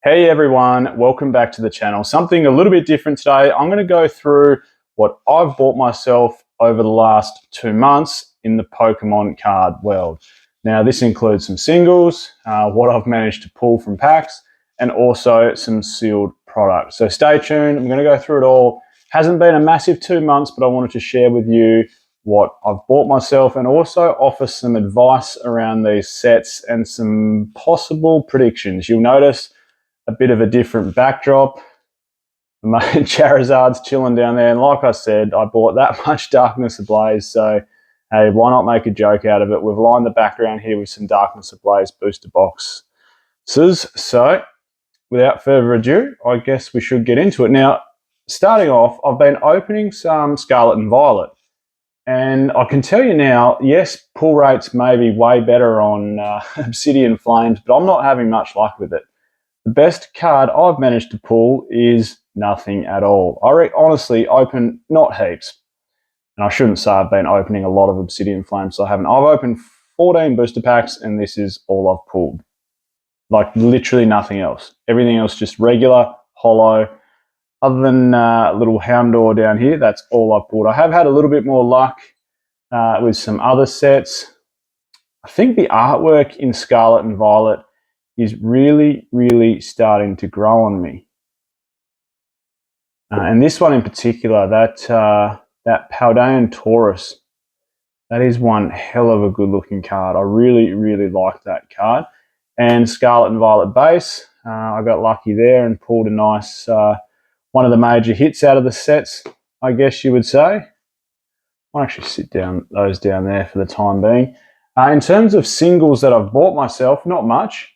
Hey everyone, welcome back to the channel. Something a little bit different today. I'm going to go through what I've bought myself over the last 2 months in the Pokemon card world. Now this includes some singles, what I've managed to pull from packs, and also some sealed products. So stay tuned, I'm going to go through it all. Hasn't been a massive 2 months, but I wanted to share with you what I've bought myself and also offer some advice around these sets and some possible predictions. You'll notice a bit of a different backdrop. My Charizard's chilling down there, and like I said, I bought that much Darkness Ablaze, so hey, why not make a joke out of it? We've lined the background here with some Darkness Ablaze booster boxes. So without further ado, I guess we should get into it. Now, starting off, I've been opening some Scarlet and Violet, and I can tell you now, yes, pull rates may be way better on Obsidian Flames, but I'm not having much luck with it. The best card I've managed to pull is nothing at all. I honestly opened, not heaps, and I shouldn't say I've been opening a lot of Obsidian Flames, so I haven't. I've opened 14 booster packs, and this is all I've pulled. Like literally nothing else. Everything else just regular, hollow. Other than a little Houndour down here, that's all I've pulled. I have had a little bit more luck with some other sets. I think the artwork in Scarlet and Violet is really starting to grow on me. And this one in particular, that Paldean Taurus, that is one hell of a good looking card. I really like that card. And Scarlet and Violet base, I got lucky there and pulled a nice, one of the major hits out of the sets, I guess you would say. I'll actually sit those down there for the time being. In terms of singles that I've bought myself, not much.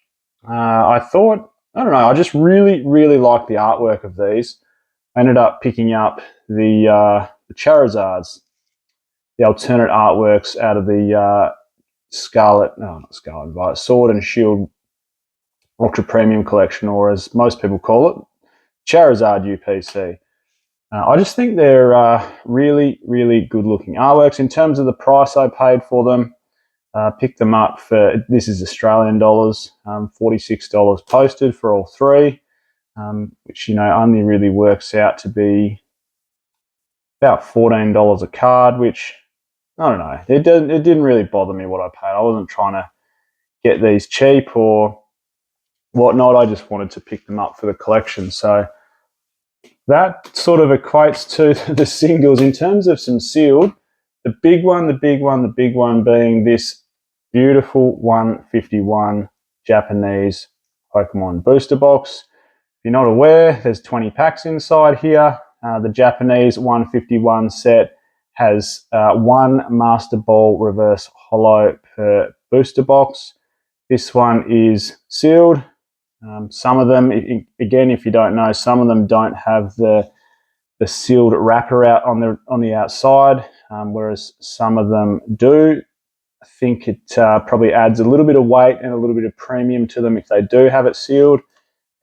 I thought, I don't know, I just really like the artwork of these. I ended up picking up the Charizards, the alternate artworks out of the Sword and Shield Ultra Premium Collection, or as most people call it, Charizard UPC. I just think they're really good looking artworks. In terms of the price I paid for them, picked them up for, this is Australian dollars, $46 posted for all three, which, you know, only really works out to be about $14 a card, which, I don't know, it didn't really bother me what I paid. I wasn't trying to get these cheap or whatnot. I just wanted to pick them up for the collection. So that sort of equates to the singles. In terms of some sealed, the big one being this beautiful 151 Japanese Pokemon booster box. If you're not aware, there's 20 packs inside here. The Japanese 151 set has one Master Ball reverse holo per booster box. This one is sealed. Some of them, again, if you don't know, some of them don't have the sealed wrapper out on the outside, whereas some of them do. I think it probably adds a little bit of weight and a little bit of premium to them if they do have it sealed.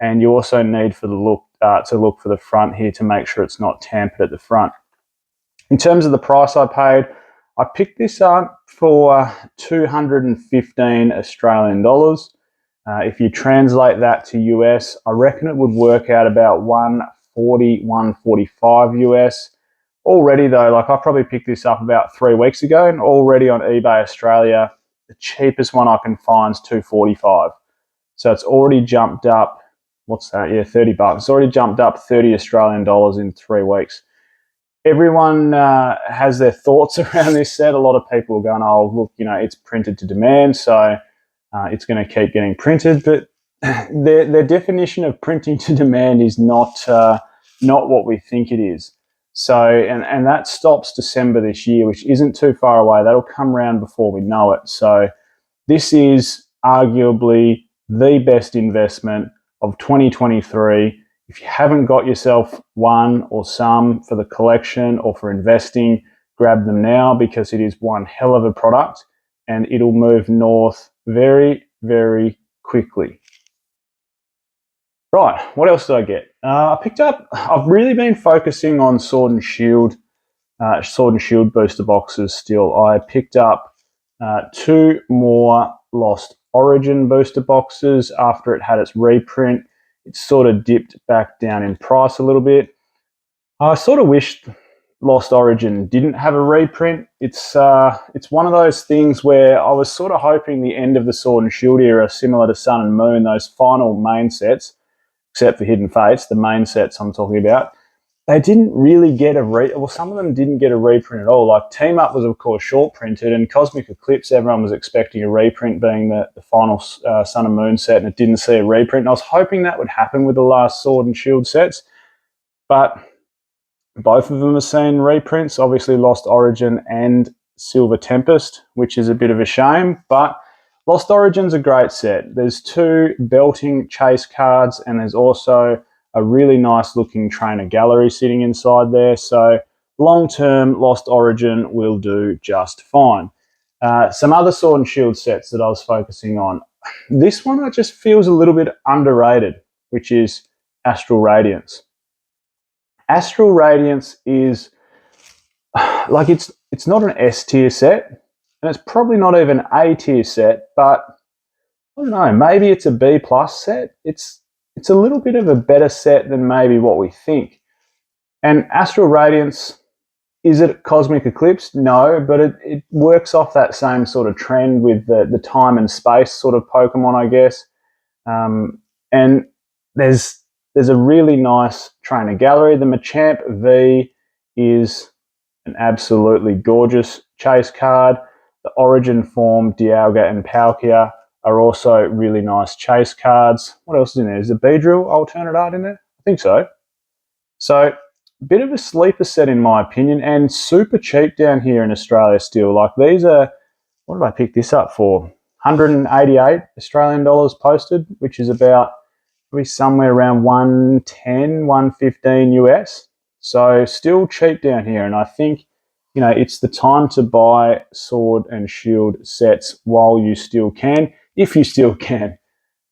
And you also need for the look to look for the front here to make sure it's not tampered at the front. In terms of the price I paid, I picked this up for 215 Australian dollars. If you translate that to US, I reckon it would work out about 140, 145 US. Already though, like I probably picked this up about 3 weeks ago, and already on eBay Australia, the cheapest one I can find is $245. So it's already jumped up, what's that? Yeah, $30. It's already jumped up 30 Australian dollars in 3 weeks. Everyone has their thoughts around this set. A lot of people are going, oh, look, you know, it's printed to demand, so it's going to keep getting printed. But their definition of printing to demand is not what we think it is. So, and that stops December this year, which isn't too far away. That'll come around before we know it. So this is arguably the best investment of 2023. If you haven't got yourself one or some for the collection or for investing, grab them now, because it is one hell of a product and it'll move north very quickly. Right, what else did I get? I've really been focusing on Sword and Shield booster boxes still. I picked up 2 more Lost Origin booster boxes after it had its reprint it's sort of dipped back down in price a little bit. I sort of wished Lost Origin didn't have a reprint. It's one of those things where I was sort of hoping the end of the Sword and Shield era, similar to Sun and Moon, those final main sets, except for Hidden Fates, the main sets I'm talking about, they didn't really get some of them didn't get a reprint at all. Like Team Up was, of course, short printed, and Cosmic Eclipse, everyone was expecting a reprint, being the final Sun and Moon set, and it didn't see a reprint. And I was hoping that would happen with the last Sword and Shield sets, but both of them are seeing reprints, obviously Lost Origin and Silver Tempest, which is a bit of a shame, but Lost Origin's a great set. There's 2 belting chase cards, and there's also a really nice looking trainer gallery sitting inside there. So long term, Lost Origin will do just fine. Some other Sword and Shield sets that I was focusing on. This one just feels a little bit underrated, which is Astral Radiance. Astral Radiance is like it's not an S tier set, and it's probably not even an A tier set, but I don't know, maybe it's a B plus set. It's a little bit of a better set than maybe what we think. And Astral Radiance, is it Cosmic Eclipse? No, but it works off that same sort of trend with the time and space sort of Pokemon, I guess. And there's a really nice trainer gallery. The Machamp V is an absolutely gorgeous chase card. The Origin form, Dialga and Palkia, are also really nice chase cards. What else is in there? Is the Beedrill alternate art in there? I think so. So, a bit of a sleeper set in my opinion, and super cheap down here in Australia still. Like these are, what did I pick this up for? 188 Australian dollars posted, which is about probably somewhere around 110, 115 US. So still cheap down here, and I think, you know, it's the time to buy Sword and Shield sets while you still can, if you still can.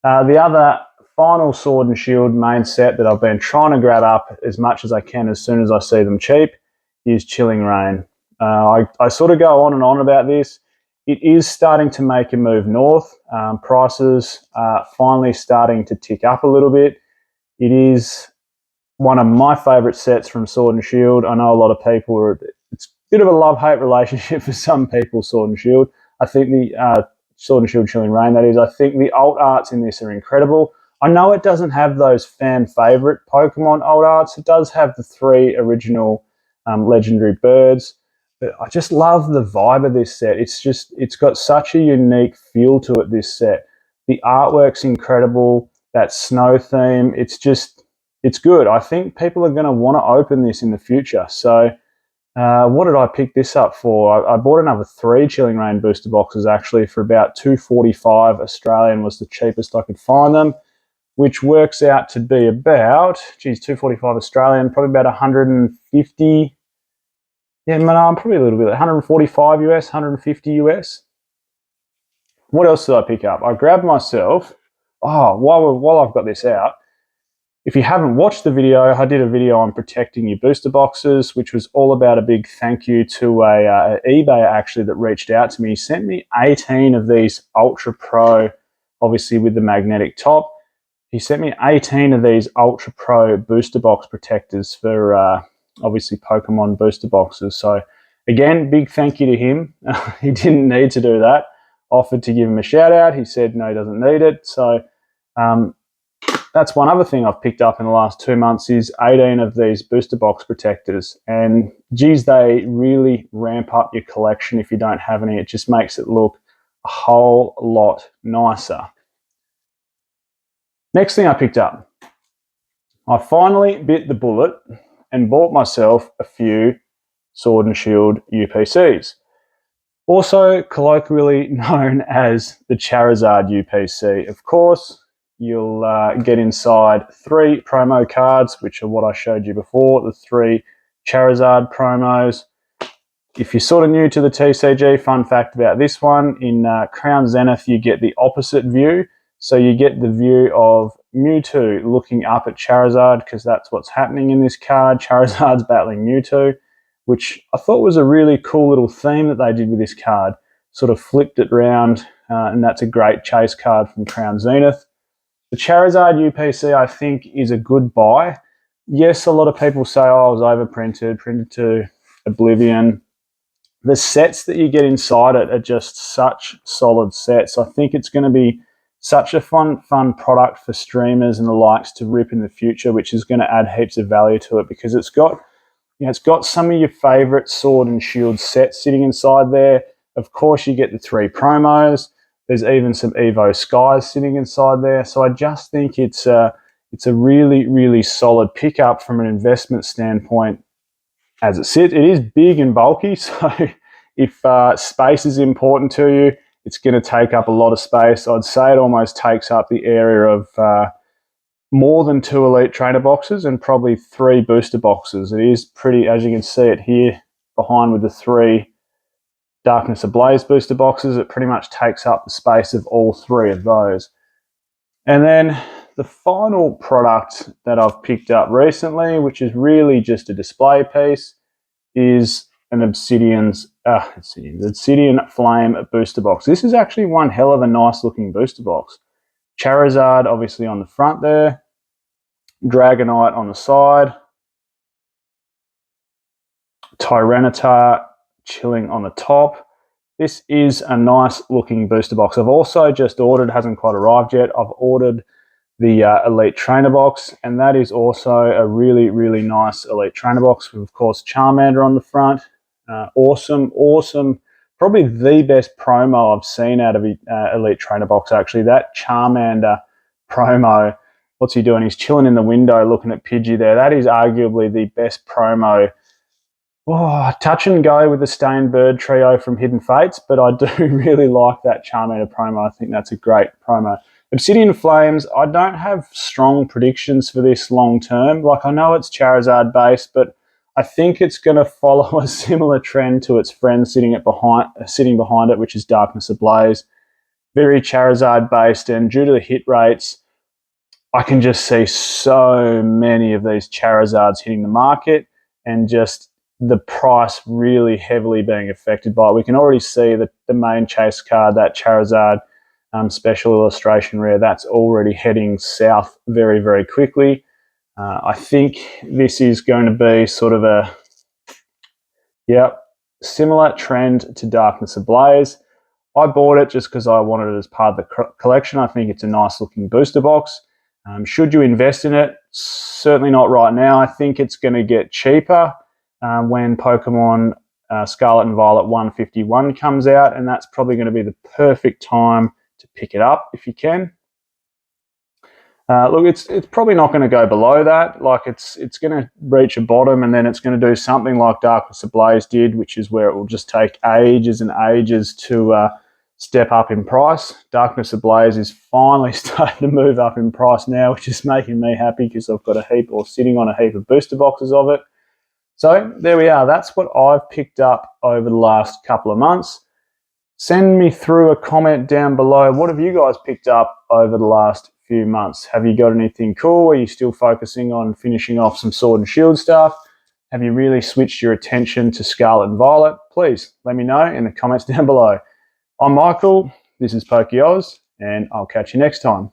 The other final Sword and Shield main set that I've been trying to grab up as much as I can as soon as I see them cheap is Chilling Reign. I sort of go on and on about this. It is starting to make a move north. Prices are finally starting to tick up a little bit. It is one of my favourite sets from Sword and Shield. I know a lot of people it's a bit of a love-hate relationship for some people, Sword and Shield. I think the Sword and Shield Chilling Reign, that is. I think the alt arts in this are incredible. I know it doesn't have those fan favourite Pokemon alt arts. It does have the 3 original legendary birds. But I just love the vibe of this set. It's got such a unique feel to it, this set. The artwork's incredible. That snow theme, it's good. I think people are going to want to open this in the future. So what did I pick this up for? I bought another 3 Chilling Reign booster boxes actually for about $2.45 Australian was the cheapest I could find them, which works out to be about, $2.45 Australian, probably about 150. Yeah, no, I'm probably a little bit, 145 US, 150 US. What else did I pick up? I grabbed myself, while I've got this out, if you haven't watched the video, I did a video on protecting your booster boxes, which was all about a big thank you to a eBay actually that reached out to me. He sent me 18 of these Ultra Pro, obviously with the magnetic top. He sent me 18 of these Ultra Pro booster box protectors for obviously Pokemon booster boxes. So again, big thank you to him. He didn't need to do that. Offered to give him a shout out. He said no, he doesn't need it. So that's one other thing I've picked up in the last 2 months is 18 of these booster box protectors. And geez, they really ramp up your collection if you don't have any. It just makes it look a whole lot nicer. Next thing I picked up, I finally bit the bullet and bought myself a few Sword and Shield UPCs, also colloquially known as the Charizard UPC. Of course, you'll get inside 3 promo cards, which are what I showed you before, the 3 Charizard promos. If you're sort of new to the TCG, fun fact about this one, in Crown Zenith you get the opposite view. So you get the view of Mewtwo looking up at Charizard, because that's what's happening in this card. Charizard's battling Mewtwo, which I thought was a really cool little theme that they did with this card. Sort of flipped it round, and that's a great chase card from Crown Zenith. The Charizard UPC, I think, is a good buy. Yes, a lot of people say, oh, I was overprinted, printed to oblivion. The sets that you get inside it are just such solid sets. I think it's going to be such a fun product for streamers and the likes to rip in the future, which is going to add heaps of value to it because it's got, it's got some of your favorite Sword and Shield sets sitting inside there. Of course, you get the 3 promos. There's even some Evo Skies sitting inside there. So I just think it's a really, really solid pickup from an investment standpoint as it sits. It is big and bulky, so if space is important to you, it's going to take up a lot of space. I'd say it almost takes up the area of more than 2 Elite Trainer boxes and probably 3 booster boxes. It is pretty, as you can see it here behind with the 3 Darkness Ablaze booster boxes, it pretty much takes up the space of all 3 of those. And then the final product that I've picked up recently, which is really just a display piece, is an Obsidian Flame booster box. This is actually one hell of a nice looking booster box. Charizard obviously on the front there, Dragonite on the side, Tyranitar chilling on the top. This is a nice looking booster box. I've also just ordered, hasn't quite arrived yet, I've ordered the Elite Trainer box, and that is also a really, really nice Elite Trainer box with, of course, Charmander on the front. Awesome. Probably the best promo I've seen out of Elite Trainer box, actually. That Charmander promo, what's he doing? He's chilling in the window looking at Pidgey there. That is arguably the best promo. Oh, touch and go with the Stained Bird trio from Hidden Fates, but I do really like that Charmander promo. I think that's a great promo. Obsidian Flames, I don't have strong predictions for this long term. Like, I know it's Charizard based, but I think it's going to follow a similar trend to its friend sitting behind it, which is Darkness Ablaze. Very Charizard based, and due to the hit rates, I can just see so many of these Charizards hitting the market and just the price really heavily being affected by it. We can already see that the main chase card, that Charizard special illustration rare, that's already heading south very, very quickly. I think this is going to be sort of a similar trend to Darkness Ablaze. I bought it just because I wanted it as part of the collection. I think it's a nice looking booster box. Should you invest in it? Certainly not right now. I think it's going to get cheaper when Pokemon Scarlet and Violet 151 comes out, and that's probably going to be the perfect time to pick it up if you can. Look, it's probably not going to go below that. Like, it's going to reach a bottom, and then it's going to do something like Darkness Ablaze did, which is where it will just take ages and ages to step up in price. Darkness Ablaze is finally starting to move up in price now, which is making me happy because I've got sitting on a heap of booster boxes of it. So there we are. That's what I've picked up over the last couple of months. Send me through a comment down below. What have you guys picked up over the last few months? Have you got anything cool? Are you still focusing on finishing off some Sword and Shield stuff? Have you really switched your attention to Scarlet and Violet? Please let me know in the comments down below. I'm Michael, this is PokeOz, and I'll catch you next time.